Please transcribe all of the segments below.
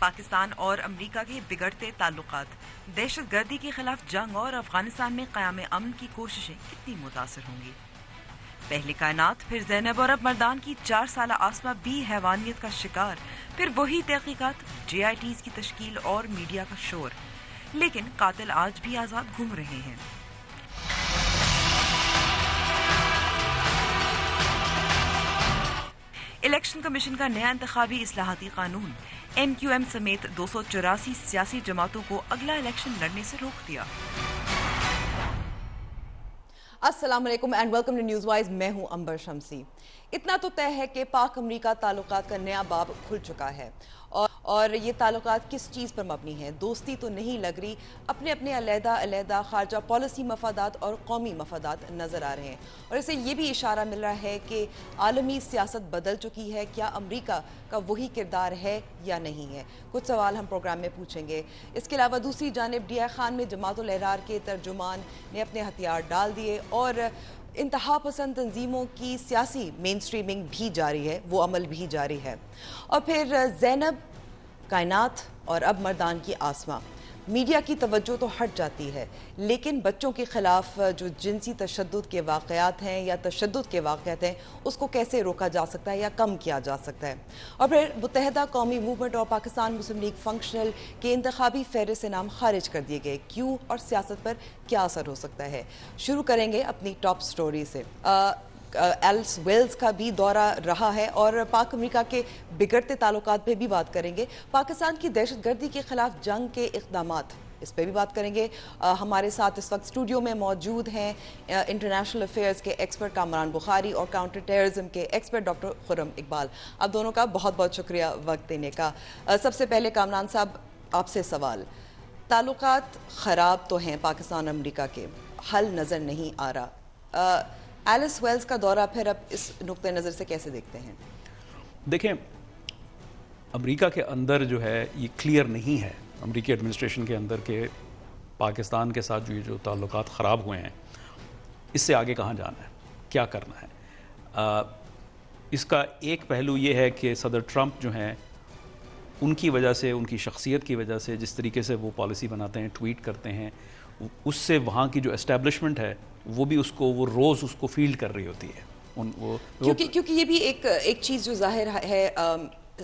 پاکستان اور امریکہ کے بگڑتے تعلقات، دہشت گردی کے خلاف جنگ اور افغانستان میں قیام امن کی کوششیں کتنی متاثر ہوں گی؟ پہلی کائنات، پھر زینب اور اب مردان کی 4 سالہ آسما بھی حیوانیت کا شکار، پھر وہی تحقیقات، JITs کی تشکیل اور میڈیا کا شور، لیکن قاتل آج بھی آزاد گھوم رہے ہیں۔ الیکشن کمیشن کا نیا انتخابی اصلاحاتی قانون MQM سمیت 284 سیاسی جماعتوں کو اگلا الیکشن لڑنے سے روک دیا۔ السلام علیکم and welcome to News Wise, میں ہوں امبر شمسی۔ اتنا تو طے ہے کہ پاک امریکہ تعلقات کا نیا باب کھل چکا ہے اور یہ تعلقات کس چیز پر مبنی ہیں؟ دوستی تو نہیں لگ رہی، اپنے اپنے علیحدہ خارجہ پالیسی مفادات اور قومی مفادات نظر آ رہے ہیں، اور اسے یہ بھی اشارہ مل رہا ہے کہ عالمی سیاست بدل چکی ہے۔ کیا امریکہ کا وہی کردار ہے یا نہیں ہے؟ کچھ سوال ہم پروگرام میں پوچھیں گے۔ اس کے علاوہ دوسری جانب DI خان میں جماعت الاحرار کے ترجمان نے اپنے ہتھیار ڈال دیے اور انتہا پسند تنظیموں کی سیاسی مین سٹریمنگ بھی جاری ہے، وہ عمل بھی جاری ہے۔ اور پھر زینب، کائنات اور اب مردان کی آسما، میڈیا کی توجہ تو ہٹ جاتی ہے، لیکن بچوں کے خلاف جو جنسی تشدد کے واقعات ہیں یا تشدد کے واقعات ہیں، اس کو کیسے روکا جا سکتا ہے یا کم کیا جا سکتا ہے؟ اور پھر متحدہ قومی موومنٹ اور پاکستان مسلم لیگ فنکشنل کے انتخابی فہرست سے نام خارج کر دیے گئے، کیوں اور سیاست پر کیا اثر ہو سکتا ہے؟ شروع کریں گے اپنی ٹاپ سٹوری سے۔ ایلس ویلز کا بھی دورہ رہا ہے اور پاک امریکہ کے بگڑتے تعلقات پہ بھی بات کریں گے۔ پاکستان کی دہشت گردی کے خلاف جنگ کے اقدامات، اس پہ بھی بات کریں گے۔ ہمارے ساتھ اس وقت اسٹوڈیو میں موجود ہیں انٹرنیشنل افیئرز کے ایکسپرٹ کامران بخاری اور کاؤنٹر ٹیررزم کے ایکسپرٹ ڈاکٹر خرم اقبال۔ آپ دونوں کا بہت بہت شکریہ وقت دینے کا۔ سب سے پہلے کامران صاحب، آپ سے سوال، تعلقات خراب تو ہیں پاکستان امریکہ کے، حل نظر نہیں آ رہا، ایلس ویلز کا دورہ پھر اب اس نقطہ نظر سے کیسے دیکھتے ہیں؟ دیکھیں، امریکہ کے اندر جو ہے یہ کلیئر نہیں ہے، امریکی ایڈمنسٹریشن کے اندر کہ پاکستان کے ساتھ جو تعلقات خراب ہوئے ہیں، اس سے آگے کہاں جانا ہے، کیا کرنا ہے۔ اس کا ایک پہلو یہ ہے کہ صدر ٹرمپ جو ہیں، ان کی وجہ سے، ان کی شخصیت کی وجہ سے، جس طریقے سے وہ پالیسی بناتے ہیں، ٹویٹ کرتے ہیں، اس سے وہاں کی جو اسٹیبلشمنٹ ہے وہ بھی وہ روز اس کو فیلڈ کر رہی ہوتی ہے۔ کیونکہ یہ بھی ایک چیز جو ظاہر ہے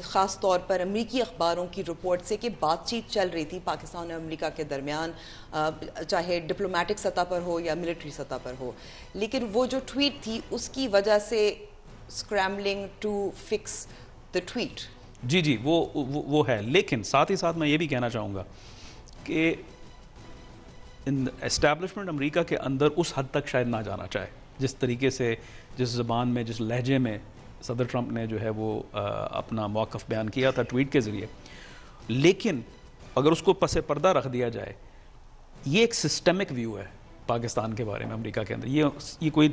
خاص طور پر امریکی اخباروں کی رپورٹ سے کہ بات چیت چل رہی تھی پاکستان اور امریکہ کے درمیان، چاہے ڈپلومیٹک سطح پر ہو یا ملٹری سطح پر ہو، لیکن وہ جو ٹویٹ تھی اس کی وجہ سے اسکریمبلنگ ٹو فکس دا ٹویٹ۔ جی وہ ہے، لیکن ساتھ ہی ساتھ میں یہ بھی کہنا چاہوں گا کہ اسٹیبلشمنٹ امریکہ کے اندر اس حد تک شاید نہ جانا چاہے، جس طریقے سے، جس زبان میں، جس لہجے میں صدر ٹرمپ نے جو ہے وہ اپنا موقف بیان کیا تھا ٹویٹ کے ذریعے، لیکن اگر اس کو پس پردہ رکھ دیا جائے، یہ ایک سسٹمک ویو ہے پاکستان کے بارے میں امریکہ کے اندر۔ یہ کوئی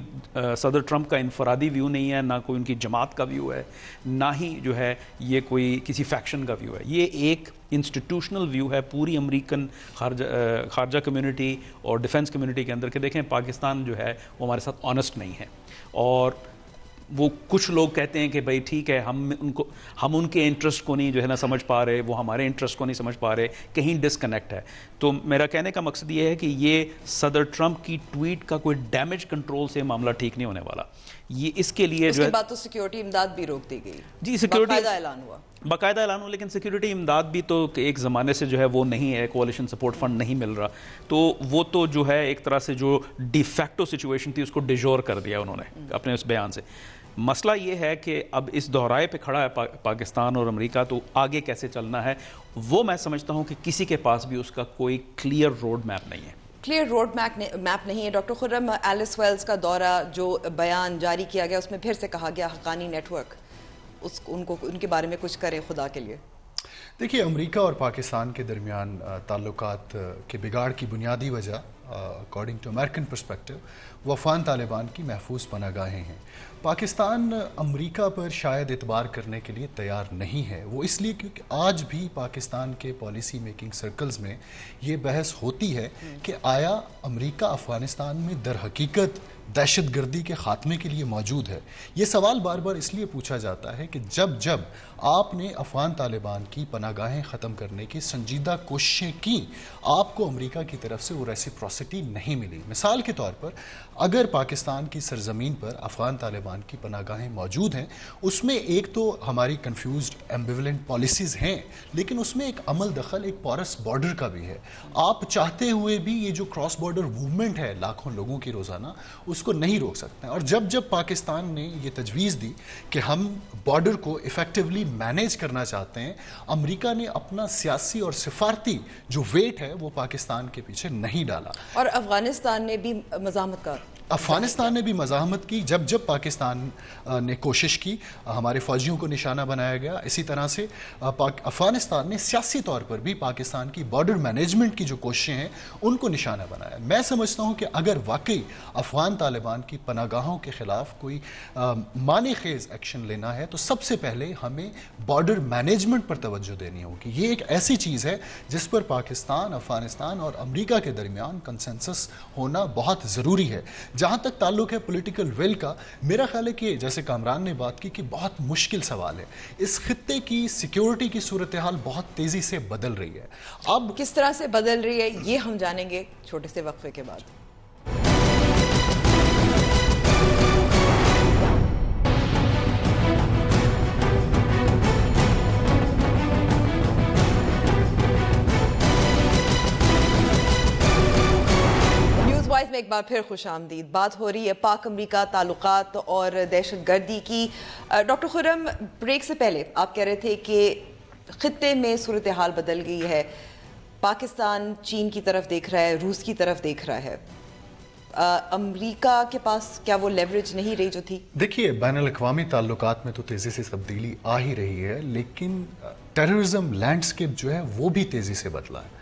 صدر ٹرمپ کا انفرادی ویو نہیں ہے، نہ کوئی ان کی جماعت کا ویو ہے، نہ ہی جو ہے یہ کوئی کسی فیکشن کا ویو ہے، یہ ایک انسٹیٹیوشنل ویو ہے پوری امریکن خارجہ کمیونٹی اور ڈیفنس کمیونٹی کے اندر، کہ دیکھیں پاکستان جو ہے وہ ہمارے ساتھ آنسٹ نہیں ہے، اور وہ کچھ لوگ کہتے ہیں کہ بھائی ٹھیک ہے، ہم ان کے انٹرسٹ کو نہیں جو ہے نا سمجھ پا رہے، وہ ہمارے انٹرسٹ کو نہیں سمجھ پا رہے، کہیں ڈسکنیکٹ ہے۔ تو میرا کہنے کا مقصد یہ ہے کہ یہ صدر ٹرمپ کی ٹویٹ کا کوئی ڈیمیج کنٹرول سے معاملہ ٹھیک نہیں ہونے والا، یہ اس کے لیے اس کے بعد تو سیکیورٹی امداد بھی روک دی گئی، جی سیکیورٹی باقاعدہ اعلان ہوا، لیکن سیکیورٹی امداد بھی تو ایک زمانے سے جو ہے وہ نہیں ہے، کوalition سپورٹ فنڈ نہیں مل رہا، تو وہ تو جو ہے ایک طرح سے جو ڈی فیکٹو سچویشن تھی اس کو ڈیجور کر دیا انہوں نے اپنے اس بیان سے۔ مسئلہ یہ ہے کہ اب اس دہرائے پہ کھڑا ہے پاکستان اور امریکہ، تو آگے کیسے چلنا ہے وہ میں سمجھتا ہوں کہ کسی کے پاس بھی اس کا کوئی کلیئر روڈ میپ نہیں ہے۔ کلیئر روڈ میپ نہیں ہے۔ ڈاکٹر خرم، ایلس ویلز کا دورہ جو بیان جاری کیا گیا اس میں پھر سے کہا گیا حقانی نیٹ ورک، ان کے بارے میں کچھ کریں خدا کے لیے۔ دیکھیے، امریکہ اور پاکستان کے درمیان تعلقات کے بگاڑ کی بنیادی وجہ اکارڈنگ ٹو امریکن پرسپیکٹو وہ افغان طالبان کی محفوظ پناہ گاہیں ہیں. پاکستان امریکہ پر شاید اعتبار کرنے کے لیے تیار نہیں ہے. وہ اس لیے کیونکہ آج بھی پاکستان کے پالیسی میکنگ سرکلز میں یہ بحث ہوتی ہے کہ آیا امریکہ افغانستان میں در حقیقت دہشت گردی کے خاتمے کے لیے موجود ہے. یہ سوال بار بار اس لیے پوچھا جاتا ہے کہ جب آپ نے افغان طالبان کی پناہ گاہیں ختم کرنے کی سنجیدہ کوششیں کی, آپ کو امریکہ کی طرف سے وہ ریسیپروسٹی نہیں ملی. مثال کے طور پر اگر پاکستان کی سرزمین پر افغان طالبان کی پناہ گاہیں موجود ہیں, اس میں ایک تو ہماری کنفیوزڈ ایمبیولنٹ پالیسیز ہیں, لیکن اس میں ایک عمل دخل ایک پورس بارڈر کا بھی ہے. آپ چاہتے ہوئے بھی یہ جو کراس بارڈر موومنٹ ہے لاکھوں لوگوں کی روزانہ, اس کو نہیں روک سکتے ہیں. اور جب پاکستان نے یہ تجویز دی کہ ہم بارڈر کو ایفیکٹولی مینیج کرنا چاہتے ہیں, امریکہ نے اپنا سیاسی اور سفارتی جو ویٹ ہے وہ پاکستان کے پیچھے نہیں ڈالا. اور افغانستان نے بھی مزاحمت کی جب پاکستان نے کوشش کی, ہمارے فوجیوں کو نشانہ بنایا گیا. اسی طرح سے افغانستان نے سیاسی طور پر بھی پاکستان کی بارڈر مینجمنٹ کی جو کوششیں ہیں ان کو نشانہ بنایا. میں سمجھتا ہوں کہ اگر واقعی افغان طالبان کی پناہ گاہوں کے خلاف کوئی معنی خیز ایکشن لینا ہے تو سب سے پہلے ہمیں بارڈر مینجمنٹ پر توجہ دینی ہوگی. یہ ایک ایسی چیز ہے جس پر پاکستان, افغانستان اور امریکہ کے درمیان کنسنسس ہونا بہت ضروری ہے. جہاں تک تعلق ہے پولیٹیکل ول کا, میرا خیال ہے کہ جیسے کامران نے بات کی کہ بہت مشکل سوال ہے. اس خطے کی سیکیورٹی کی صورتحال بہت تیزی سے بدل رہی ہے. اب کس طرح سے بدل رہی ہے یہ ہم جانیں گے چھوٹے سے وقفے کے بعد. میں ایک بار پھر خوش آمدید. بات ہو رہی ہے پاک امریکہ تعلقات اور دہشت گردی کی. ڈاکٹر خرم, بریک سے پہلے آپ کہہ رہے تھے کہ خطے میں صورتحال بدل گئی ہے, پاکستان چین کی طرف دیکھ رہا ہے, روس کی طرف دیکھ رہا ہے. امریکہ کے پاس کیا وہ لیوریج نہیں رہی جو تھی؟ دیکھیے, بین الاقوامی تعلقات میں تو تیزی سے تبدیلی آ ہی رہی ہے, لیکن ٹیررزم لینڈسکیپ جو ہے وہ بھی تیزی سے بدلا ہے.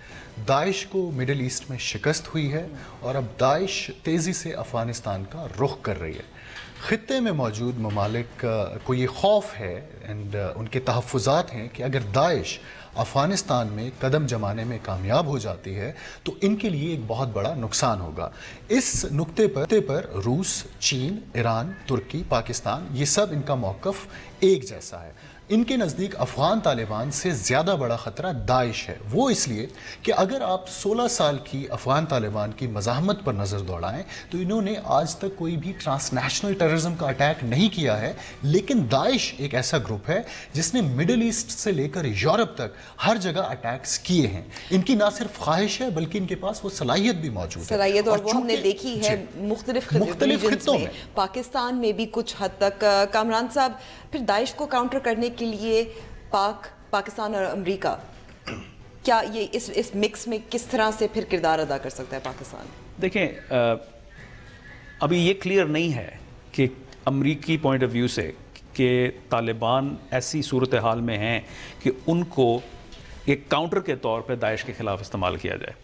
داعش کو مڈل ایسٹ میں شکست ہوئی ہے اور اب داعش تیزی سے افغانستان کا رخ کر رہی ہے. خطے میں موجود ممالک کو یہ خوف ہے اینڈ ان کے تحفظات ہیں کہ اگر داعش افغانستان میں قدم جمانے میں کامیاب ہو جاتی ہے تو ان کے لیے ایک بہت بڑا نقصان ہوگا. اس نقطے پر روس, چین, ایران, ترکی, پاکستان, یہ سب ان کا موقف ایک جیسا ہے. ان کے نزدیک افغان طالبان سے زیادہ بڑا خطرہ داعش ہے. وہ اس لیے کہ اگر آپ 16 سال کی افغان طالبان کی مزاحمت پر نظر دوڑائیں تو انہوں نے آج تک کوئی بھی ٹرانس نیشنل ٹیررزم کا اٹیک نہیں کیا ہے, لیکن داعش ایک ایسا گروپ ہے جس نے مڈل ایسٹ سے لے کر یورپ تک ہر جگہ اٹیکس کیے ہیں. ان کی نہ صرف خواہش ہے بلکہ ان کے پاس وہ صلاحیت بھی موجود ہے, اور وہ ہم نے دیکھی ہے مختلف خطوں میں, پاکستان میں بھی کچھ حد تک. کامران صاحب, پھر داعش کو کاؤنٹر کرنے کے لیے پاکستان اور امریکہ کیا یہ اس مکس میں کس طرح سے پھر کردار ادا کر سکتا ہے پاکستان؟ دیکھیں, ابھی یہ کلیئر نہیں ہے کہ امریکی پوائنٹ آف ویو سے کہ طالبان ایسی صورتحال میں ہیں کہ ان کو ایک کاؤنٹر کے طور پہ داعش کے خلاف استعمال کیا جائے.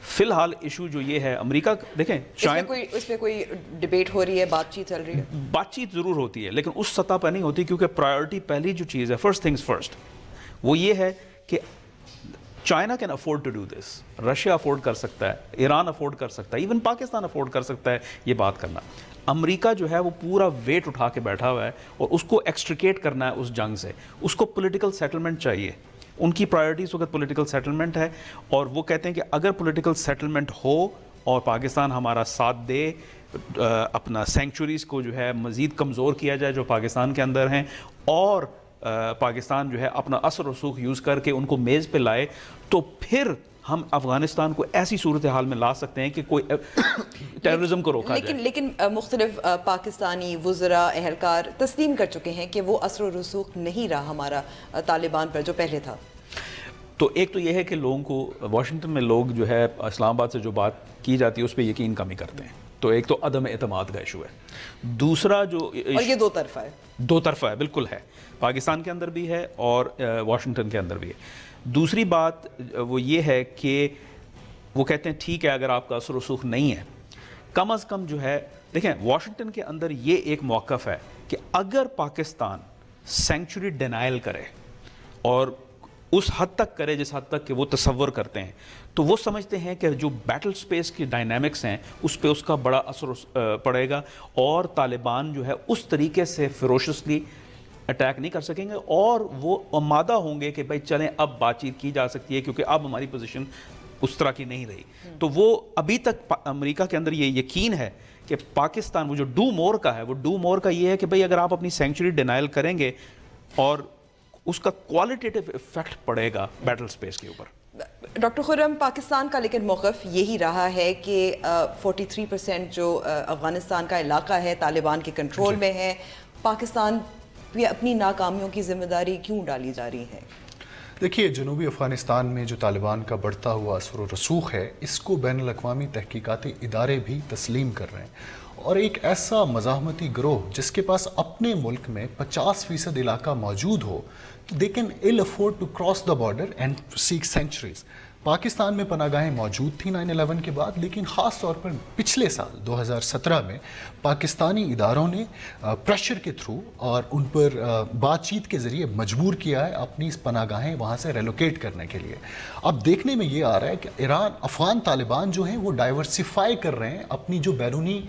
فی الحال ایشو جو یہ ہے, امریکہ دیکھیں اس پہ کوئی ڈیبیٹ ہو رہی ہے, بات چیت چل رہی ہے, بات چیت ضرور ہوتی ہے, لیکن اس سطح پہ نہیں ہوتی کیونکہ پرائیورٹی پہلی جو چیز ہے, فرسٹ تھنگز فرسٹ, وہ یہ ہے کہ China can afford to do this, Russia afford کر سکتا ہے, ایران افورڈ کر سکتا ہے, ایون پاکستان افورڈ کر سکتا ہے یہ بات کرنا. امریکہ جو ہے وہ پورا ویٹ اٹھا کے بیٹھا ہوا ہے اور اس کو ایکسٹریکیٹ کرنا ہے اس جنگ سے. اس کو پولیٹیکل سیٹلمنٹ چاہیے, ان کی پرائیورٹیز وقت پولیٹیکل سیٹلمنٹ ہے, اور وہ کہتے ہیں کہ اگر پولیٹیکل سیٹلمنٹ ہو اور پاکستان ہمارا ساتھ دے, اپنا سینکچوریز کو جو ہے مزید کمزور کیا جائے جو پاکستان کے اندر ہیں, اور پاکستان جو ہے اپنا اثر و رسوخ یوز کر کے ان کو میز پہ لائے, تو پھر ہم افغانستان کو ایسی صورتحال میں لا سکتے ہیں کہ کوئی ٹیررزم کو روکا جائے. لیکن مختلف پاکستانی وزراء, اہلکار تسلیم کر چکے ہیں کہ وہ اثر و رسوخ نہیں رہا ہمارا طالبان پر جو پہلے تھا. تو ایک تو یہ ہے کہ لوگوں کو واشنگٹن میں لوگ جو ہے اسلام آباد سے جو بات کی جاتی ہے اس پہ یقین کم ہی کرتے ہیں, تو ایک تو عدم اعتماد کا ایشو ہے. دوسرا جو, اور یہ دو طرفہ ہے, بالکل ہے, پاکستان کے اندر بھی ہے اور واشنگٹن کے اندر بھی ہے. دوسری بات وہ یہ ہے کہ وہ کہتے ہیں ٹھیک ہے اگر آپ کا اثر و رسوخ نہیں ہے، کم از کم جو ہے دیکھیں واشنگٹن کے اندر یہ ایک موقف ہے کہ اگر پاکستان سینکچری ڈینائل کرے اور اس حد تک کرے جس حد تک کہ وہ تصور کرتے ہیں، تو وہ سمجھتے ہیں کہ جو بیٹل سپیس کی ڈائنامکس ہیں اس پہ اس کا بڑا اثر پڑے گا اور طالبان جو ہے اس طریقے سے فیروشسلی اٹیک نہیں کر سکیں گے اور وہ آمادہ ہوں گے کہ بھائی چلیں اب بات چیت کی جا سکتی ہے کیونکہ اب ہماری پوزیشن اس طرح کی نہیں رہی. تو وہ ابھی تک امریکہ کے اندر یہ یقین ہے کہ پاکستان وہ جو ڈو مور کا ہے، وہ ڈو مور کا یہ ہے کہ بھئی اگر آپ اپنی سینکچری ڈینائل کریں گے اور اس کا کوالٹیٹیو ایفیکٹ پڑے گا بیٹل سپیس کے اوپر. ڈاکٹر خرم، پاکستان کا لیکن موقف یہی رہا ہے کہ 43% جو افغانستان کا علاقہ ہے طالبان کے کنٹرول میں ہے. پاکستان بھی اپنی ناکامیوں کی ذمہ داری کیوں ڈالی جا رہی ہے؟ دیکھیے، جنوبی افغانستان میں جو طالبان کا بڑھتا ہوا اثر و رسوخ ہے، اس کو بین الاقوامی تحقیقاتی ادارے بھی تسلیم کر رہے ہیں، اور ایک ایسا مزاحمتی گروہ جس کے پاس اپنے ملک میں 50% علاقہ موجود ہو، they can ill afford to cross the border and seek sanctuaries. Pakistan میں پناہ گاہیں موجود تھیں 9/11 کے بعد، لیکن خاص طور پر پچھلے سال 2017 میں پاکستانی اداروں نے پریشر کے تھرو اور ان پر بات چیت کے ذریعے مجبور کیا ہے اپنی پناہ گاہیں وہاں سے ریلوکیٹ کرنے کے لیے. اب دیکھنے میں یہ آ رہا ہے کہ افغان طالبان جو ہیں وہ ڈائیورسیفائی کر رہے ہیں اپنی جو بیرونی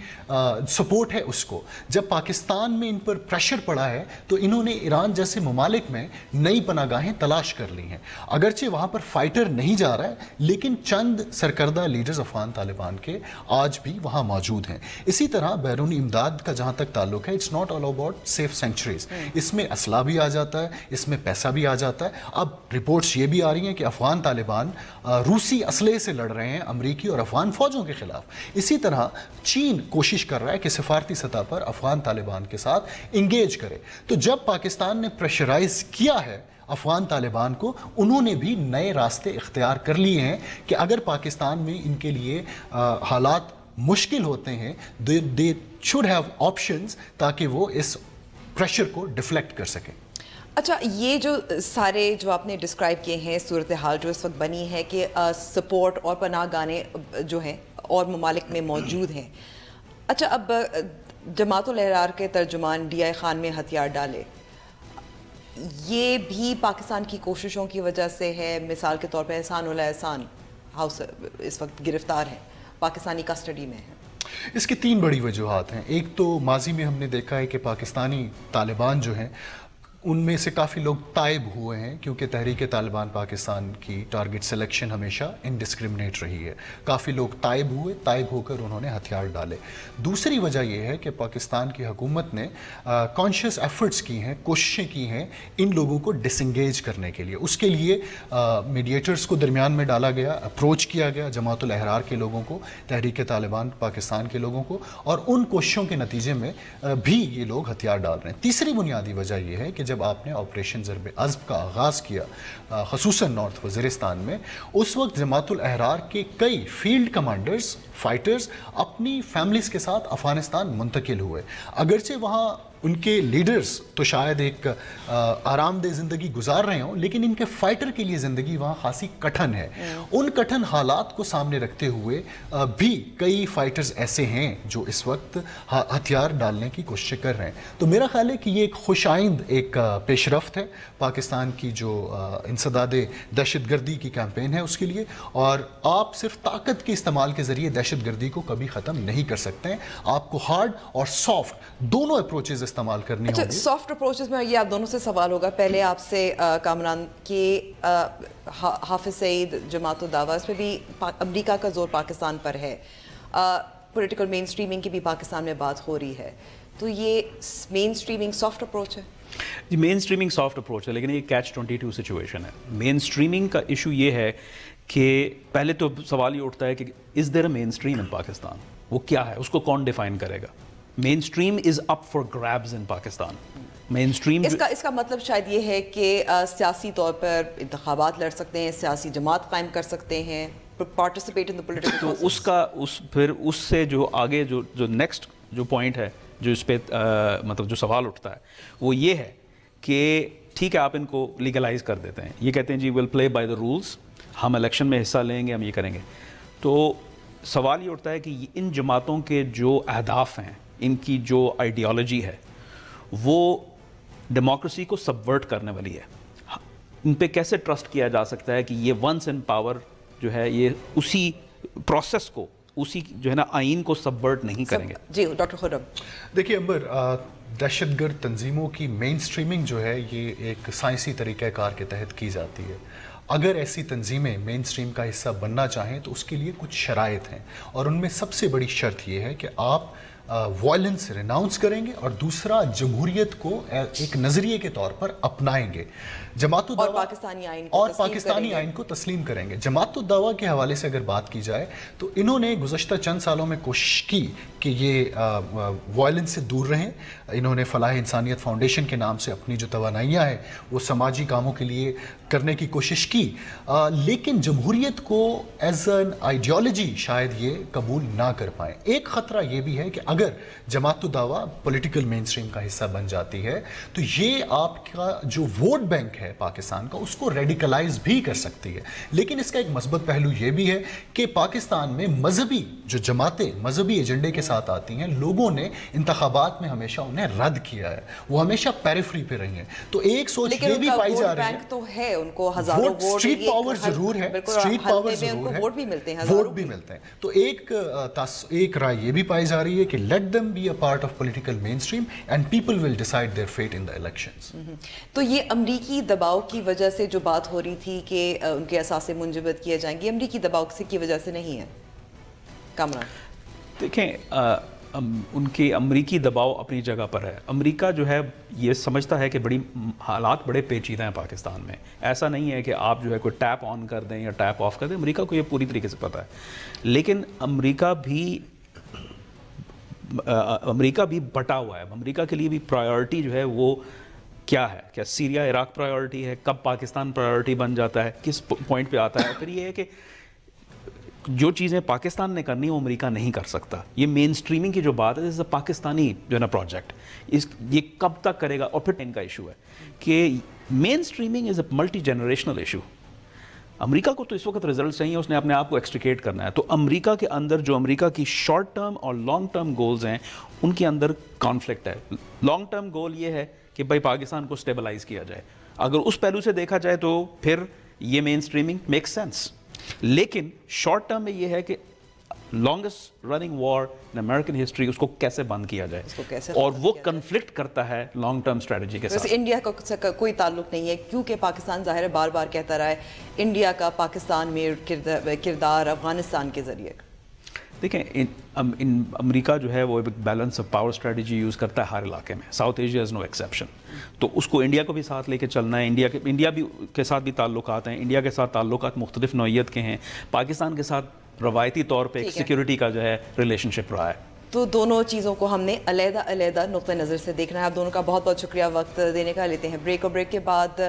سپورٹ ہے اس کو. جب پاکستان میں ان پر پریشر پڑا ہے تو انہوں نے ایران جیسے ممالک میں نئی پناہ گاہیں تلاش کر لی ہیں. اگرچہ وہاں پر فائٹر نہیں جا رہا ہے، لیکن چند سرکردہ لیڈرز افغان طالبان کے آج بھی وہاں موجود ہیں. اسی طرح بیرونی امداد کا جہاں تک تعلق ہے، it's not all about safe sanctuaries. اس میں اسلحہ بھی آ جاتا ہے، اس میں پیسہ بھی آ جاتا ہے. اب رپورٹس یہ بھی آ رہی ہیں کہ افغان طالبان روسی اسلحے سے لڑ رہے ہیں امریکی اور افغان فوجوں کے خلاف. اسی طرح چین کوشش کر رہا ہے کہ سفارتی سطح پر افغان طالبان کے ساتھ انگیج کرے. تو جب پاکستان نے پریشرائز کیا ہے افغان طالبان کو، انہوں نے بھی نئے راستے اختیار کر لیے ہیں کہ اگر پاکستان میں ان کے لیے حالات مشکل ہوتے ہیں، they should have options تاکہ وہ اس پریشر کو ڈیفلیکٹ کر سکیں. اچھا، یہ جو سارے جو آپ نے ڈسکرائب کیے ہیں صورتحال جو اس وقت بنی ہے کہ سپورٹ اور پناہ گاہیں جو ہیں اور ممالک میں موجود ہیں، اچھا اب جماعت الاحرار کے ترجمان ڈی آئی خان میں ہتھیار ڈالے، یہ بھی پاکستان کی کوششوں کی وجہ سے ہے؟ مثال کے طور پہ احسان اللہ احسان ہاؤس اس وقت گرفتار ہیں، پاکستانی کسٹڈی میں ہیں. اس کی 3 بڑی وجوہات ہیں. ایک تو ماضی میں ہم نے دیکھا ہے کہ پاکستانی طالبان جو ہیں ان میں سے کافی لوگ تائب ہوئے ہیں، کیونکہ تحریک طالبان پاکستان کی ٹارگٹ سلیکشن ہمیشہ انڈسکرمنیٹ رہی ہے. کافی لوگ تائب ہوئے، تائب ہو کر انہوں نے ہتھیار ڈالے. دوسری وجہ یہ ہے کہ پاکستان کی حکومت نے کانشیس ایفرٹس کی ہیں، کوششیں کی ہیں ان لوگوں کو ڈس انگیج کرنے کے لیے. اس کے لیے میڈیٹرز کو درمیان میں ڈالا گیا، اپروچ کیا گیا جماعت الاحرار کے لوگوں کو، تحریک طالبان پاکستان کے لوگوں کو، اور ان کوششوں کے نتیجے میں بھی یہ لوگ ہتھیار ڈال رہے ہیں. تیسری بنیادی وجہ یہ ہے کہ جب آپ نے آپریشن ضرب عضب کا آغاز کیا خصوصاً نارتھ وزیرستان میں، اس وقت جماعت الاحرار کے کئی فیلڈ کمانڈرز، فائٹرز اپنی فیملیز کے ساتھ افغانستان منتقل ہوئے. اگرچہ وہاں ان کے لیڈرز تو شاید ایک آرام دہ زندگی گزار رہے ہوں، لیکن ان کے فائٹر کے لیے زندگی وہاں خاصی کٹھن ہے. ان کٹھن حالات کو سامنے رکھتے ہوئے بھی کئی فائٹرز ایسے ہیں جو اس وقت ہتھیار ڈالنے کی کوشش کر رہے ہیں. تو میرا خیال ہے کہ یہ ایک خوش آئند ایک پیش رفت ہے پاکستان کی جو انسداد دہشت گردی کی کیمپین ہے اس کے لیے. اور آپ صرف طاقت کے استعمال کے ذریعے دہشت گردی کو کبھی ختم نہیں کر سکتے ہیں. آپ کو ہارڈ اور سافٹ دونوں اپروچز استعمال کرنی ہوگی. سافٹ اپروچز میں یہ آپ دونوں سے سوال ہوگا. پہلے آپ سے کامران کہ حافظ سعید جماعت الدعوہ، اس پہ بھی امریکہ کا زور پاکستان پر ہے، پولیٹیکل مین اسٹریمنگ کی بھی پاکستان میں بات ہو رہی ہے، تو یہ مین اسٹریمنگ سافٹ اپروچ ہے؟ جی، مین اسٹریمنگ سافٹ اپروچ ہے، لیکن یہ کیچ 22 سچویشن ہے. مین اسٹریمنگ کا ایشو یہ ہے کہ پہلے تو سوال یہ اٹھتا ہے کہ از دیر اے مین اسٹریم ان پاکستان؟ وہ کیا ہے، اس کو کون ڈیفائن کرے گا؟ Mainstream is up for grabs in Pakistan. Mainstream اس کا مطلب شاید یہ ہے کہ سیاسی طور پر انتخابات لڑ سکتے ہیں، سیاسی جماعت قائم کر سکتے ہیں، participate in the political process. تو پھر اس سے جو آگے جو نیکسٹ جو پوائنٹ ہے جو اس پہ مطلب جو سوال اٹھتا ہے وہ یہ ہے کہ ٹھیک ہے آپ ان کو لیگلائز کر دیتے ہیں، یہ کہتے ہیں جی we'll play by the rules, ہم الیکشن میں حصہ لیں گے، ہم یہ کریں گے. تو سوال یہ اٹھتا ہے کہ ان جماعتوں کے جو اہداف ہیں، ان کی جو آئیڈیالوجی ہے، وہ ڈیموکریسی کو سبورٹ کرنے والی ہے. ان پہ کیسے ٹرسٹ کیا جا سکتا ہے کہ یہ ونس ان پاور جو ہے یہ اسی پروسیس کو، اسی جو ہے نا آئین کو سبورٹ نہیں کریں گے؟ جی ڈاکٹر خرم. دیکھیے امبر، دہشت گرد تنظیموں کی مین سٹریمنگ جو ہے یہ ایک سائنسی طریقہ کار کے تحت کی جاتی ہے. اگر ایسی تنظیمیں مین سٹریم کا حصہ بننا چاہیں تو اس کے لیے کچھ شرائط ہیں، اور ان میں سب سے بڑی شرط یہ ہے کہ آپ وائلنس ریناؤنس کریں گے، اور دوسرا جمہوریت کو ایک نظریے کے طور پر اپنائیں گے، جماعت اور پاکستانی آئین کو تسلیم کریں گے. جماعت الدعویٰ کے حوالے سے اگر بات کی جائے تو انہوں نے گزشتہ چند سالوں میں کوشش کی کہ یہ وائلنس سے دور رہیں. انہوں نے فلاح انسانیت فاؤنڈیشن کے نام سے اپنی جو توانائیاں ہیں وہ سماجی کاموں کے لیے کرنے کی کوشش کی، لیکن جمہوریت کو ایز این آئیڈیالوجی شاید یہ قبول نہ کر پائیں. ایک خطرہ یہ بھی ہے کہ اگر جماعت الدعویٰ پولیٹیکل مین سٹریم کا حصہ بن جاتی ہے تو یہ آپ کا جو ووٹ بینک ہے پاکستان کا اس کو ریڈیکلائز بھی کر سکتی ہے. لیکن اس کا ایک مثبت پہلو یہ بھی ہے کہ پاکستان میں مذہبی جو جماعتیں مذہبی ایجنڈے کے ساتھ آتی ہیں، لوگوں نے انتخابات میں ہمیشہ انہیں رد کیا ہے، وہ ہمیشہ پیریفری پہ رہی ہیں. تو ایک سوچ یہ بھی پائی جا رہی ہے، تو ہے ان کو ہزاروں ووٹ، اسٹریٹ پاور ضرور ہے، اسٹریٹ پاور ضرور ہے، ووٹ بھی ملتے ہیں، ووٹ بھی ملتے ہیں. تو ایک رائے یہ بھی پائی جا رہی ہے کہ late them be a part of political mainstream and people will decide their fate in the elections. تو یہ امریکی دباؤ کی وجہ سے جو بات ہو رہی تھی کہ ان کے اثاثے منجمد کیے جائیں گے، امریکی دباؤ کی وجہ سے نہیں ہے کامران؟ دیکھیں، ان کی امریکی دباؤ اپنی جگہ پر ہے. امریکہ جو ہے یہ سمجھتا ہے کہ حالات بڑے پیچیدہ ہیں پاکستان میں. ایسا نہیں ہے کہ آپ جو ہے کوئی ٹیپ آن کر دیں یا ٹیپ آف کر دیں. امریکہ کو یہ پوری طریقے سے پتہ ہے. لیکن امریکہ بھی بٹا ہوا ہے. امریکہ کے لیے بھی پرائیورٹی جو ہے وہ کیا ہے؟ کیا سیریا عراق پرائیورٹی ہے؟ کب پاکستان پرائیورٹی بن جاتا ہے؟ کس پوائنٹ پہ آتا ہے؟ پھر یہ ہے کہ جو چیزیں پاکستان نے کرنی وہ امریکہ نہیں کر سکتا. یہ مین سٹریمنگ کی جو بات ہے، اس پاکستانی جو ہے نا پروجیکٹ، یہ کب تک کرے گا؟ اور پھر ان کا ایشو ہے کہ mainstreaming is a multi generational issue. امریکہ کو تو اس وقت ریزلٹ چاہیے، اس نے اپنے آپ کو ایکسٹریکیٹ کرنا ہے. تو امریکہ کے اندر جو امریکہ کی شارٹ ٹرم اور لانگ ٹرم گولز ہیں ان کے اندر کانفلکٹ ہے. لانگ ٹرم گول یہ ہے کہ بھائی پاکستان کو اسٹیبلائز کیا جائے. اگر اس پہلو سے دیکھا جائے تو پھر یہ مین سٹریمنگ میک سینس. لیکن شارٹ ٹرم میں یہ ہے کہ لانگسٹ رننگ وار ان امریکن ہسٹری، اس کو کیسے بند کیا جائے، اور وہ کنفلکٹ کرتا ہے لانگ ٹرم اسٹریٹجی کے ساتھ. انڈیا کا کوئی تعلق نہیں ہے، کیونکہ پاکستان ظاہر ہے بار بار کہتا رہا ہے انڈیا کا پاکستان میں کردار افغانستان کے ذریعے. دیکھیں، امریکہ جو ہے وہ ایک balance of power strategy use کرتا ہے ہر علاقے میں. South Asia is no exception. تو اس کو انڈیا کو بھی ساتھ لے کے چلنا ہے. انڈیا کے ساتھ بھی تعلقات ہیں. انڈیا کے ساتھ تعلقات مختلف نوعیت کے ہیں. پاکستان کے ساتھ روایتی طور پہ ایک سیکیورٹی کا جو ہے ریلیشن شپ رہا ہے. تو دونوں چیزوں کو ہم نے علیحدہ نقطہ نظر سے دیکھنا ہے. آپ دونوں کا بہت بہت شکریہ وقت دینے کا. لیتے ہیں بریک، اور بریک کے بعد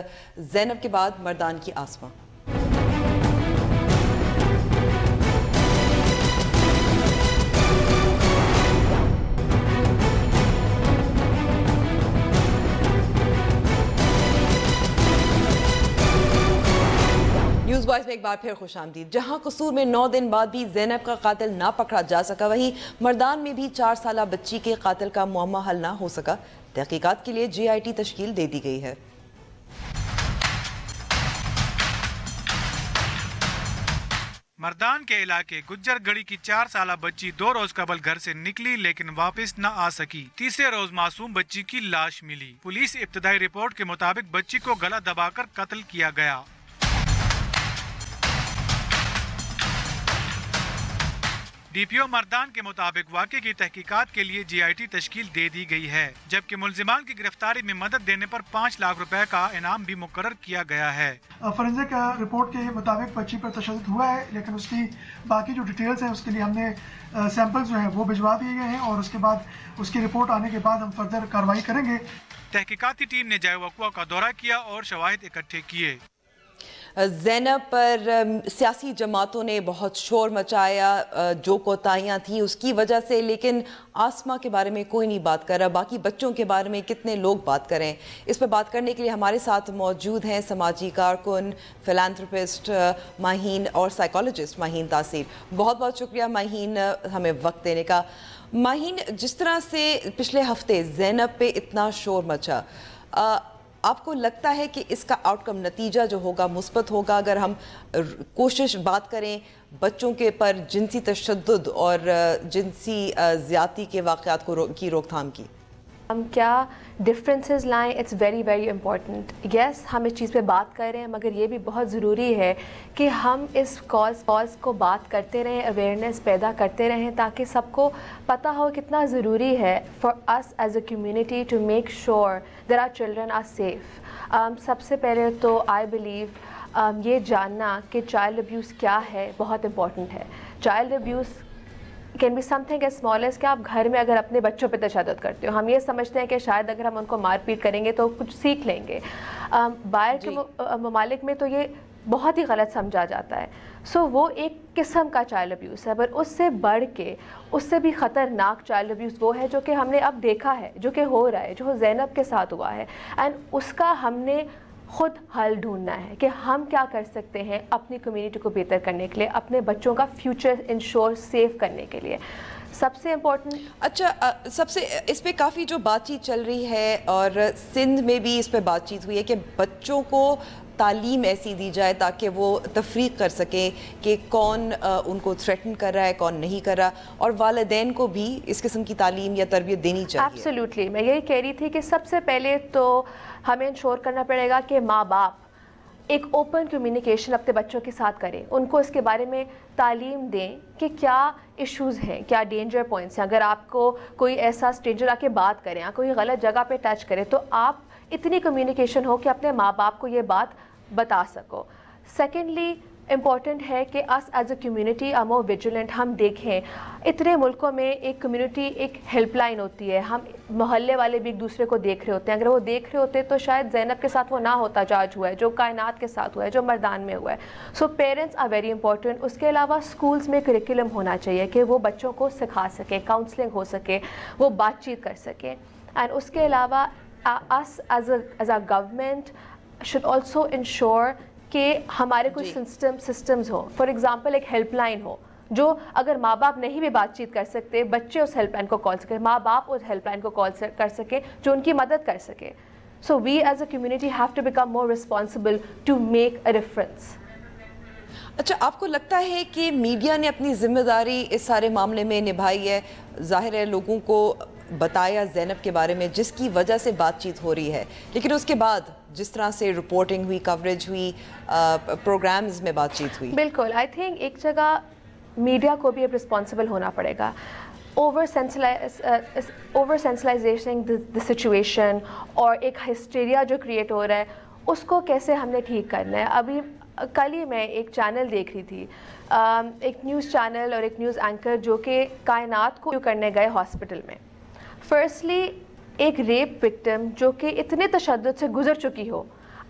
زینب کے بعد مردان کی آسماں. نیوز وائز میں ایک بار پھر خوش آمدید. جہاں قصور میں 9 دن بعد بھی زینب کا قاتل نہ پکڑا جا سکا، وہیں مردان میں بھی 4 سالہ بچی کے قاتل کا معمہ حل نہ ہو سکا. تحقیقات کے لیے GIT تشکیل دے دی گئی ہے. مردان کے علاقے گجر گڑی کی 4 سالہ بچی 2 روز قبل گھر سے نکلی لیکن واپس نہ آ سکی. تیسرے روز معصوم بچی کی لاش ملی. پولیس ابتدائی رپورٹ کے مطابق بچی کو گلا دبا کر قتل کیا گیا. DPO مردان کے مطابق واقعے کی تحقیقات کے لیے GIT تشکیل دے دی گئی ہے، جبکہ ملزمان کی گرفتاری میں مدد دینے پر 5 لاکھ روپے کا انعام بھی مقرر کیا گیا ہے. فورینزک رپورٹ کے مطابق بچی پر تشدد ہوا ہے، لیکن اس کی باقی جو ڈیٹیلز ہیں اس کے لیے ہم نے سیمپلز جو ہیں وہ بھجوا دیے گئے ہیں، اور اس کے بعد اس کی رپورٹ آنے کے بعد ہم فردر کارروائی کریں گے. تحقیقاتی ٹیم نے جائے وقوع کا دورہ کیا اور شواہد اکٹھے کیے. زینب پر سیاسی جماعتوں نے بہت شور مچایا جو کوتاہیاں تھیں اس کی وجہ سے، لیکن آسما کے بارے میں کوئی نہیں بات کر رہا. باقی بچوں کے بارے میں کتنے لوگ بات کریں؟ اس پہ بات کرنے کے لیے ہمارے ساتھ موجود ہیں سماجی کارکن، فلانتھروپسٹ ماہین اور سائیکالوجسٹ ماہین تاثیر. بہت بہت شکریہ ماہین ہمیں وقت دینے کا. ماہین، جس طرح سے پچھلے ہفتے زینب پہ اتنا شور مچا، آپ کو لگتا ہے کہ اس کا آؤٹ کم نتیجہ جو ہوگا مثبت ہوگا اگر ہم بات کریں بچوں کے پر جنسی تشدد اور جنسی زیادتی کے واقعات کی روک تھام کی؟ ہم کیا ڈفرینسز لائیں، اٹس ویری ویری امپورٹنٹ. یس، ہم اس چیز پہ بات کر رہے ہیں، مگر یہ بھی بہت ضروری ہے کہ ہم اس کاز کو بات کرتے رہیں، اویئرنیس پیدا کرتے رہیں، تاکہ سب کو پتہ ہو کتنا ضروری ہے for us as a community to make sure that our children are safe. سب سے پہلے تو آئی بلیو یہ جاننا کہ چائلڈ ابیوز کیا ہے بہت امپورٹنٹ ہے. Child abuse can be something as small as کہ آپ گھر میں اگر اپنے بچوں پہ تشدد کرتے ہو، ہم یہ سمجھتے ہیں کہ شاید اگر ہم ان کو مار پیٹ کریں گے تو کچھ سیکھ لیں گے. باہر کے ممالک میں تو یہ بہت ہی غلط سمجھا جاتا ہے. سو وہ ایک قسم کا چائلڈ ابیوز ہے، پر اس سے بڑھ کے اس سے بھی خطرناک چائلڈ ابیوز وہ ہے جو کہ ہم نے اب دیکھا ہے، جو کہ ہو رہا ہے، جو زینب کے ساتھ ہوا ہے. اینڈ اس کا ہم نے خود حل ڈھونڈنا ہے کہ ہم کیا کر سکتے ہیں اپنی کمیونٹی کو بہتر کرنے کے لیے، اپنے بچوں کا فیوچر انشور سیف کرنے کے لیے. سب سے امپورٹنٹ سب سے اس پہ کافی جو بات چیت چل رہی ہے اور سندھ میں بھی اس پہ بات چیت ہوئی ہے کہ بچوں کو تعلیم ایسی دی جائے تاکہ وہ تفریق کر سکیں کہ کون ان کو تھریٹن کر رہا ہے، کون نہیں کر رہا، اور والدین کو بھی اس قسم کی تعلیم یا تربیت دینی چاہیے. ایبسلیوٹلی، میں یہی کہہ رہی تھی کہ سب سے پہلے تو ہمیں انشور کرنا پڑے گا کہ ماں باپ ایک اوپن کمیونیکیشن اپنے بچوں کے ساتھ کریں، ان کو اس کے بارے میں تعلیم دیں کہ کیا ایشوز ہیں، کیا ڈینجر پوائنٹس ہیں. اگر آپ کو کوئی ایسا اسٹرینجر آ کے بات کریں یا کوئی غلط جگہ پہ ٹچ کرے تو آپ اتنی کمیونیکیشن ہو کہ اپنے ماں باپ کو یہ بات بتا سکو. سیکنڈلی امپورٹنٹ ہے کہ us as a community are more vigilant. ہم دیکھیں اتنے ملکوں میں ایک کمیونٹی ایک ہیلپ لائن ہوتی ہے، ہم محلے والے بھی ایک دوسرے کو دیکھ رہے ہوتے ہیں. اگر وہ دیکھ رہے ہوتے تو شاید زینب کے ساتھ وہ نہ ہوتا جو آج ہوا ہے، جو کائنات کے ساتھ ہوا ہے، جو مردان میں ہوا ہے. So parents are very important. اس کے علاوہ اسکولس میں کریکولم ہونا چاہیے کہ وہ بچوں کو سکھا سکے، کاؤنسلنگ ہو سکے، وہ بات چیت کر سکیں. اینڈ اس کے علاوہ us as a government should also ensure کہ ہمارے کچھ سسٹمز ہوں. فار ایگزامپل ایک ہیلپ لائن ہو جو اگر ماں باپ نہیں بھی بات چیت کر سکتے، بچے اس ہیلپ لائن کو کال سکے، ماں باپ اس ہیلپ لائن کو کال کر سکے جو ان کی مدد کر سکے. So we as a community have to become more responsible to make a difference. اچھا، آپ کو لگتا ہے کہ میڈیا نے اپنی ذمہ داری اس سارے معاملے میں نبھائی ہے؟ ظاہر ہے لوگوں کو بتایا زینب کے بارے میں جس کی وجہ سے بات چیت ہو رہی ہے، لیکن اس کے بعد جس طرح سے رپورٹنگ ہوئی، کوریج ہوئی، پروگرامز میں بات چیت ہوئی. بالکل، آئی تھنک ایک جگہ میڈیا کو بھی اب رسپانسبل ہونا پڑے گا. اوور سینسلائزیشن دی سچویشن اور ایک ہسٹیریا جو کریٹ ہو رہا ہے اس کو کیسے ہم نے ٹھیک کرنا ہے. ابھی کل ہی میں ایک چینل دیکھ رہی تھی، ایک نیوز چینل اور ایک نیوز اینکر جو کہ کائنات کو کرنے گئے ہاسپٹل میں. فرسٹلی ایک ریپ وکٹم جو کہ اتنے تشدد سے گزر چکی ہو،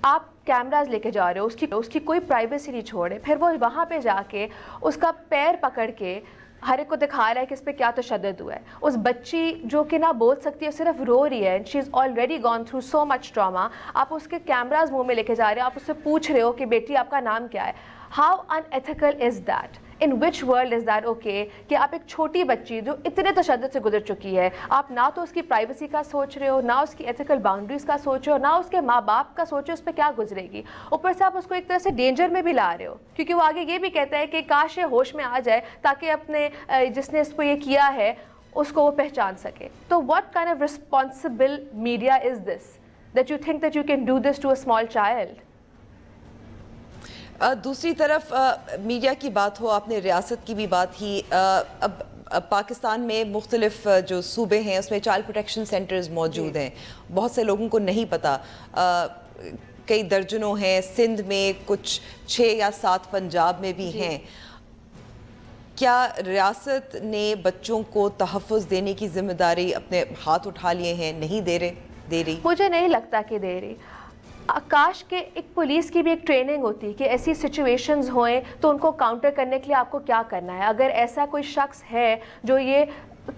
آپ کیمراز لے کے جا رہے ہو، اس کی کوئی پرائیویسی نہیں چھوڑے، پھر وہ وہاں پہ جا کے اس کا پیر پکڑ کے ہر ایک کو دکھا رہا ہے کہ اس پہ کیا تشدد ہوا ہے. اس بچی جو کہ نہ بول سکتی ہے، صرف رو رہی ہے، she is already gone through so much trauma. آپ اس کے کیمراز منہ میں لے کے جا رہے ہیں، آپ اس سے پوچھ رہے ہو کہ بیٹی آپ کا نام کیا ہے. How in ethical is that? In which world is that okay کہ آپ ایک چھوٹی بچی جو اتنے تشدد سے گزر چکی ہے، آپ نہ تو اس کی پرائیویسی کا سوچ رہے ہو، نہ اس کی ایتھیکل باؤنڈریز کا سوچ رہے ہو، نہ اس کے ماں باپ کا سوچ رہے ہو اس پہ کیا گزرے گی. اوپر سے آپ اس کو ایک طرح سے ڈینجر میں بھی لا رہے ہو، کیونکہ وہ آگے یہ بھی کہتا ہے کہ کاش یہ ہوش میں آ جائے تاکہ اپنے جس نے اس کو یہ کیا ہے اس کو وہ پہچان سکے. تو what kind of responsible media is this that you think that you can do this to a small child? دوسری طرف میڈیا کی بات ہو، آپ نے ریاست کی بھی بات کی. اب پاکستان میں مختلف جو صوبے ہیں اس میں چائلڈ پروٹیکشن سینٹرز موجود ہیں. بہت سے لوگوں کو نہیں پتہ، کئی درجنوں ہیں، سندھ میں کچھ 6 یا 7 پنجاب میں بھی ہیں. کیا ریاست نے بچوں کو تحفظ دینے کی ذمہ داری اپنے ہاتھ اٹھا لیے ہیں؟ نہیں دے رہی؟ مجھے نہیں لگتا کہ دے رہی. کاش کہ ایک پولیس کی بھی ایک ٹریننگ ہوتی کہ ایسی سچویشنز ہوئیں تو ان کو کاؤنٹر کرنے کے لیے آپ کو کیا کرنا ہے. اگر ایسا کوئی شخص ہے جو یہ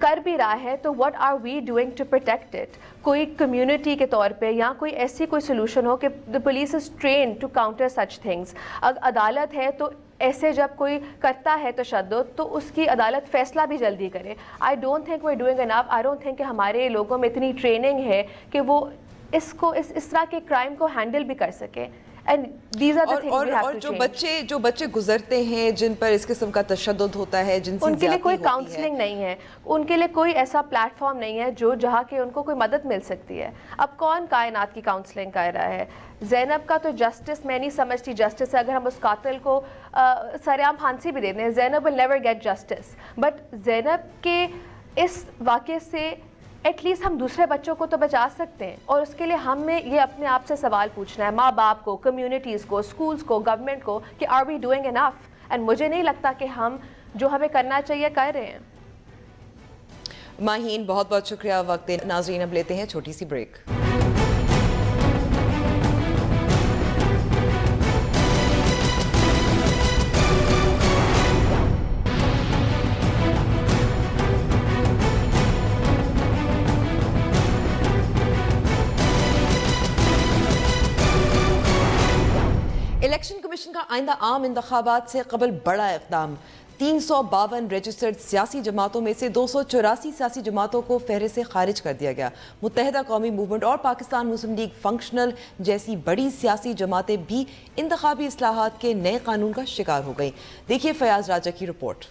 کر بھی رہا ہے تو what are we doing to protect it؟ کوئی کمیونٹی کے طور پہ یا کوئی ایسی کوئی سلوشن ہو کہ the police is trained to counter such things. عدالت ہے تو ایسے جب کوئی کرتا ہے تشدد تو اس کی عدالت فیصلہ بھی جلدی کرے. I don't think we're doing enough. I don't think کہ ہمارے لوگوں میں اتنی ٹریننگ ہے کہ وہ اس طرح کے کرائم کو ہینڈل بھی کر سکیں. اور جو بچے گزرتے ہیں جن پر اس قسم کا تشدد ہوتا ہے، جن سے ان کے لیے کوئی کاؤنسلنگ نہیں ہے، ان کے لیے کوئی ایسا پلیٹ فارم نہیں ہے جہاں کہ ان کو کوئی مدد مل سکتی ہے. اب کون کائنات کی کاؤنسلنگ کر رہا ہے؟ زینب کا تو جسٹس میں نہیں سمجھتی جسٹس ہے. اگر ہم اس قاتل کو سرعام پھانسی بھی دے دیں، Zainab will never get justice. But Zainab کے اس واقعے سے ایٹ لیسٹ ہم دوسرے بچوں کو تو بچا سکتے ہیں، اور اس کے لیے ہمیں یہ اپنے آپ سے سوال پوچھنا ہے، ماں باپ کو، کمیونٹیز کو، اسکولز کو، گورنمنٹ کو، کہ are we doing enough? And مجھے نہیں لگتا کہ ہم جو ہمیں کرنا چاہیے کر رہے ہیں. ماہین بہت بہت شکریہ وقت دے. ناظرین اب لیتے ہیں چھوٹی سی بریک. الیکشن کمیشن کا آئندہ عام انتخابات سے قبل بڑا اقدام. 352 رجسٹرڈ سیاسی جماعتوں میں سے 284 سیاسی جماعتوں کو فہرست سے خارج کر دیا گیا. متحدہ قومی موومنٹ اور پاکستان مسلم لیگ فنکشنل جیسی بڑی سیاسی جماعتیں بھی انتخابی اصلاحات کے نئے قانون کا شکار ہو گئیں. دیکھیے فیاض راجہ کی رپورٹ.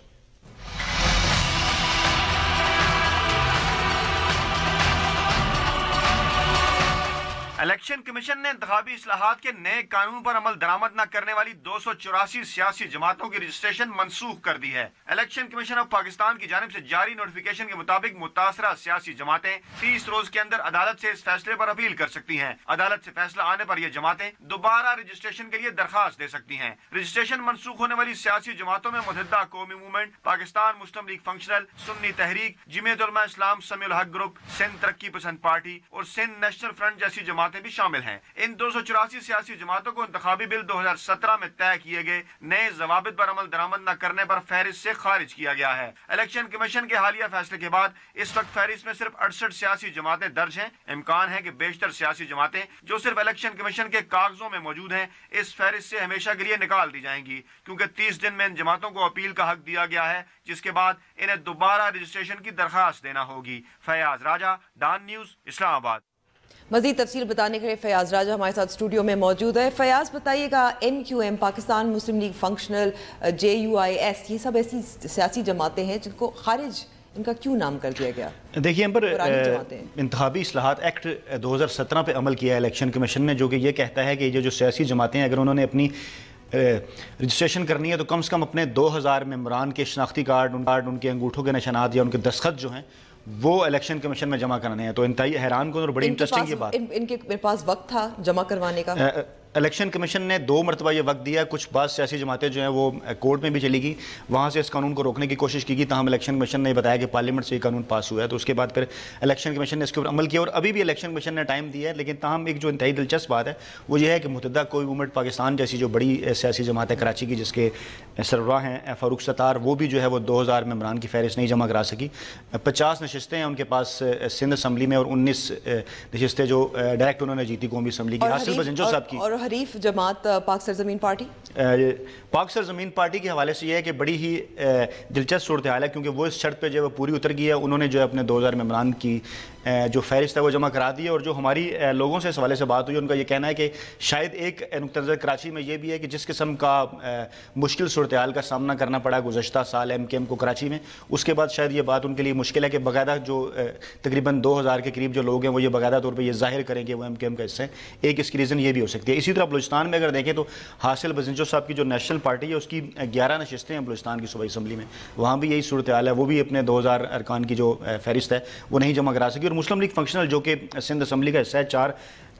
الیکشن کمیشن نے انتخابی اصلاحات کے نئے قانون پر عمل درآمد نہ کرنے والی 284 سیاسی جماعتوں کی رجسٹریشن منسوخ کر دی ہے. الیکشن کمیشن آف پاکستان کی جانب سے جاری نوٹیفیکیشن کے مطابق متاثرہ سیاسی جماعتیں 30 روز کے اندر عدالت سے اس فیصلے پر اپیل کر سکتی ہیں. عدالت سے فیصلہ آنے پر یہ جماعتیں دوبارہ رجسٹریشن کے لیے درخواست دے سکتی ہیں. رجسٹریشن منسوخ ہونے والی سیاسی جماعتوں میں متحدہ قومی موومنٹ، پاکستان مسلم لیگ فنکشنل، سنی تحریک، جمعیت علماء اسلام سمیع الحق گروپ، سندھ ترقی پسند پارٹی اور سندھ نیشنل فرنٹ جیسی جماعتیں بھی شامل ہیں. ان 284 سیاسی جماعتوں کو انتخابی بل 2017 میں طے کیے گئے نئے ضوابط پر عمل درآمد نہ کرنے پر فہرست سے خارج کیا گیا ہے. الیکشن کمیشن کے حالیہ فیصلے کے بعد اس وقت فہرست میں صرف 68 سیاسی جماعتیں درج ہیں. امکان ہے کہ بیشتر سیاسی جماعتیں جو صرف الیکشن کمیشن کے کاغذوں میں موجود ہیں اس فہرست سے ہمیشہ کے لیے نکال دی جائیں گی، کیونکہ 30 دن میں ان جماعتوں کو اپیل کا حق دیا گیا ہے، جس کے بعد انہیں دوبارہ رجسٹریشن کی درخواست دینا ہوگی. فیاض راجہ، ڈان نیوز، اسلام آباد. مزید تفصیل بتانے کے لیے فیاض راجہ ہمارے ساتھ اسٹوڈیو میں موجود ہے. فیاض بتائیے گا، MQM پاکستان مسلم لیگ فنکشنل، JUIS، یہ سب ایسی سیاسی جماعتیں ہیں جن کو خارج ان کا کیوں نام کر دیا گیا؟ دیکھیے پر انتخابی اصلاحات ایکٹ 2017 پہ عمل کیا ہے الیکشن کمیشن نے، جو کہ یہ کہتا ہے کہ یہ جو سیاسی جماعتیں ہیں اگر انہوں نے اپنی رجسٹریشن کرنی ہے تو کم سے کم اپنے 2000 ممبران کے شناختی کارڈ، ان کے انگوٹھوں کے نشانات یا ان کے دستخط جو ہیں وہ الیکشن کمیشن میں جمع کرانے ہیں. تو انتہائی حیران کن اور بڑی انٹرسٹنگ یہ بات. ان کے پاس وقت تھا جمع کروانے کا؟ الیکشن کمیشن نے 2 مرتبہ یہ وقت دیا. کچھ بعض سیاسی جماعتیں جو ہیں وہ کورٹ میں بھی چلی گئی، وہاں سے اس قانون کو روکنے کی کوشش کی گئی، تاہم الیکشن کمیشن نے بتایا کہ پارلیمنٹ سے یہ قانون پاس ہوا ہے. تو اس کے بعد پھر الیکشن کمیشن نے اس کے اوپر عمل کیا اور ابھی بھی الیکشن کمیشن نے ٹائم دیا ہے. لیکن تاہم ایک جو انتہائی دلچسپ بات ہے وہ یہ ہے کہ متحدہ قومی موومنٹ پاکستان جیسی جو بڑی سیاسی جماعت ہے کراچی کی، جس کے سربراہ ہیں فاروق ستار، وہ بھی جو ہے وہ 2000 ممبران کی فہرست نہیں جمع کرا سکی. 50 نشستیں ہیں ان کے پاس سندھ اسمبلی میں اور 19 نشستیں جو ڈائریکٹ انہوں نے جیتی قومی اسمبلی کی، حاصل بزنجو صاحب کی. اور حریف جماعت پاک سرزمین پارٹی، پاک سرزمین پارٹی کے حوالے سے یہ ہے کہ بڑی ہی دلچسپ صورتحال ہے، کیونکہ وہ اس شرط پہ جو ہے پوری اتر گئی ہے. انہوں نے جو ہے اپنے 2000 ممبران کی جو فہرست ہے وہ جمع کرا دی ہے. اور جو ہماری لوگوں سے اس حوالے سے بات ہوئی ان کا یہ کہنا ہے کہ شاید ایک نقطہ نظر کراچی میں یہ بھی ہے کہ جس قسم کا مشکل صورتحال کا سامنا کرنا پڑا گزشتہ سال MKM کو کراچی میں، اس کے بعد شاید یہ بات ان کے لیے مشکل ہے کہ باقاعدہ جو تقریباً 2000 کے قریب جو لوگ ہیں وہ یہ باقاعدہ طور پہ یہ ظاہر کریں کہ وہ MKM کا حصہ ہے. ایک اس کی ریزن یہ بھی ہو سکتی ہے. اسی طرح بلوچستان میں اگر دیکھیں تو حاصل بزنجو صاحب کی جو نیشنل پارٹی ہے اس کی 11 نشستیں ہیں بلوچستان کی صوبائی اسمبلی میں، وہاں بھی یہی صورتحال ہے. وہ بھی اپنے 2000 ارکان کی جو فہرست ہے وہ نہیں جمع کرا سکی. اور مسلم لیگ فنکشنل جو کہ سندھ اسمبلی کا حصہ ہے،